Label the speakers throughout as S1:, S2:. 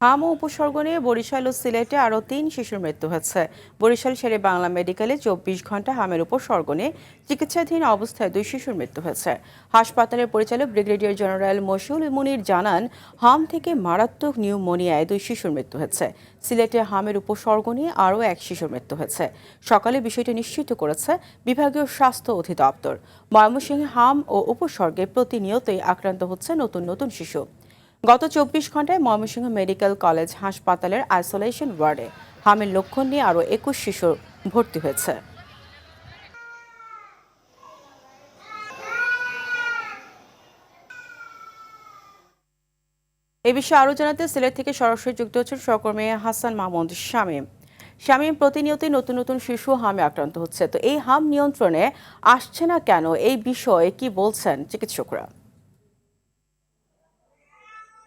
S1: হাম ও উপসর্গ নিয়ে বরিশাল ও সিলেটে আরও ৩ শিশুর মৃত্যু হয়েছে। বরিশাল শেরে বাংলা মেডিকেলে ২৪ ঘন্টা হামের উপসর্গ নিয়ে চিকিৎসাধীন অবস্থায় ২ শিশুর মৃত্যু হয়েছে। হাসপাতালের পরিচালক ব্রিগেডিয়ার জেনারেল মশিউল মুনির জানান, হাম থেকে মারাত্মক নিউমোনিয়ায় ২ শিশুর মৃত্যু হয়েছে। সিলেটে হামের উপসর্গ নিয়ে আরও ১ শিশুর মৃত্যু হয়েছে। সকালে বিষয়টি নিশ্চিত করেছে বিভাগীয় স্বাস্থ্য অধিদপ্তর। ময়মনসিংহে হাম ও উপসর্গে প্রতিনিয়তই আক্রান্ত হচ্ছে নতুন নতুন শিশু। গত ২৪ ঘন্টায় ময়মনসিংহ মেডিকেল কলেজ হাসপাতালের আইসোলেশন ওয়ার্ডে হামের লক্ষণ নিয়ে আরও ২১ শিশু ভর্তি হয়েছে। এ বিষয়ে আরও জানাতে সিলেট থেকে সরাসরি যুক্ত হচ্ছেন সহকর্মী হাসান মাহমুদ শামীম। শামীম, প্রতিনিয়তই নতুন নতুন শিশু হামে আক্রান্ত হচ্ছে, তো এই হাম নিয়ন্ত্রণে আসছে না কেন, এই বিষয়ে কি বলছেন চিকিৎসকরা?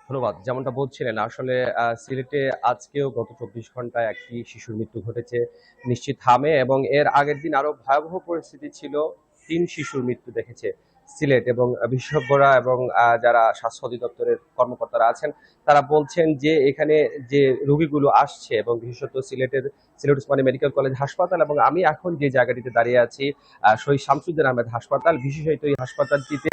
S2: ধন্যবাদ। যেমনটা বলছিলেন আসলে সিলেটে আজকেও গত ২৪ ঘন্টায় একটি শিশুর মৃত্যু ঘটেছে নিশ্চিত হামে, এবং এর আগের দিন আরো ভয়াবহ পরিস্থিতি ছিল। ৩ শিশুর মৃত্যু দেখেছে সিলেট, এবং বিশেষজ্ঞরা এবং যারা স্বাস্থ্য অধিদপ্তরের কর্মকর্তারা আছেন তারা বলছেন যে এখানে যে রোগীগুলো আসছে, এবং বিশেষত সিলেট ওসমানী মেডিকেল কলেজ হাসপাতাল এবং আমি এখন যে জায়গাটিতে দাঁড়িয়ে আছি শহীদ শামসুদ্দিন আহমেদ হাসপাতাল, বিশেষত এই হাসপাতালটিতে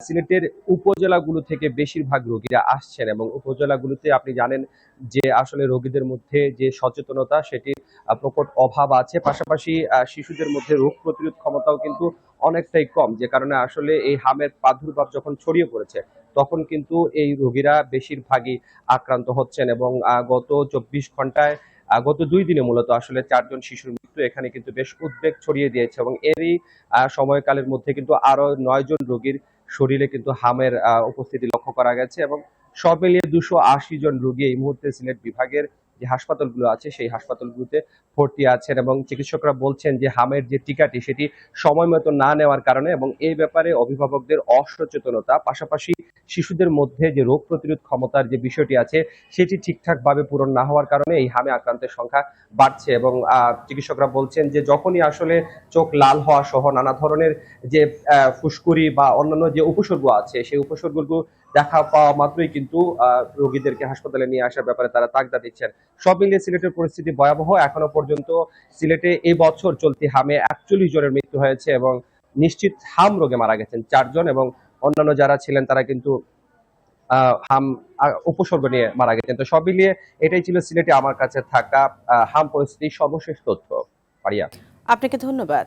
S2: সিলেটের উপজেলাগুলো থেকে বেশিরভাগ রোগীরা আসছেন, এবং উপজেলাগুলোতে আপনি জানেন যে আসলে রোগীদের মধ্যে যে সচেতনতা সেটি প্রকট অভাব আছে। পাশাপাশি শিশুদের মধ্যে রোগ প্রতিরোধ ক্ষমতাও কিন্তু অনেকটাই কম, যে কারণে আসলে এই হামের প্রাদুর্ভাব যখন ছড়িয়ে পড়েছে তখন কিন্তু এই রোগীরা বেশিরভাগই আক্রান্ত হচ্ছেন। এবং গত ২৪ ঘন্টায় গত ২ দিনে মূলত আসলে ৪ জন শিশুর মৃত্যু এখানে কিন্তু বেশ উদ্বেগ ছড়িয়ে দিয়েছে, এবং এরই সময়কালের মধ্যে কিন্তু আরো ৯ জন রোগীর শরীরে কিন্তু হামের উপস্থিতি লক্ষ্য করা গেছে, এবং সব মিলিয়ে ২৮০ জন রোগী এই মুহূর্তে সিলেট বিভাগের যে হাসপাতালগুলো আছে সেই হাসপাতালগুলোতে ভর্তি আছেন, এবং চিকিৎসকরা বলছেন যে হামের যে টিকাটি সেটি সময় মতো না নেওয়ার কারণে, এবং এই ব্যাপারে অভিভাবকদের অসচেতনতা, পাশাপাশি শিশুদের মধ্যে যে রোগ প্রতিরোধ ক্ষমতার যে বিষয়টি আছে সেটি ঠিকঠাকভাবে পূরণ না হওয়ার কারণে এই হামে আক্রান্তের সংখ্যা বাড়ছে। এবং চিকিৎসকরা বলছেন যে যখনই আসলে চোখ লাল হওয়া সহ নানা ধরনের যে ফুসকুড়ি বা অন্যান্য যে উপসর্গ আছে সেই উপসর্গগুলো দেখা পাওয়া মাত্রই কিন্তু রোগীদেরকে হাসপাতালে নিয়ে আসার ব্যাপারে তারা তাগদা দিচ্ছেন। সব মিলিয়ে সিলেটের পরিস্থিতি ভয়াবহ। এখনো পর্যন্ত সিলেটে এই বছর চলতি হামে ৪১ জনের মৃত্যু হয়েছে, এবং নিশ্চিত হাম রোগে মারা গেছেন ৪ জন, এবং অন্যান্য যারা ছিলেন তারা কিন্তু হাম উপসর্গ নিয়ে মারা গেছেন। তো সব মিলিয়ে এটাই ছিল সিলেটে আমার কাছে থাকা হাম পরিস্থিতির সর্বশেষ তথ্য। পারিয়া,
S1: আপনাকে ধন্যবাদ।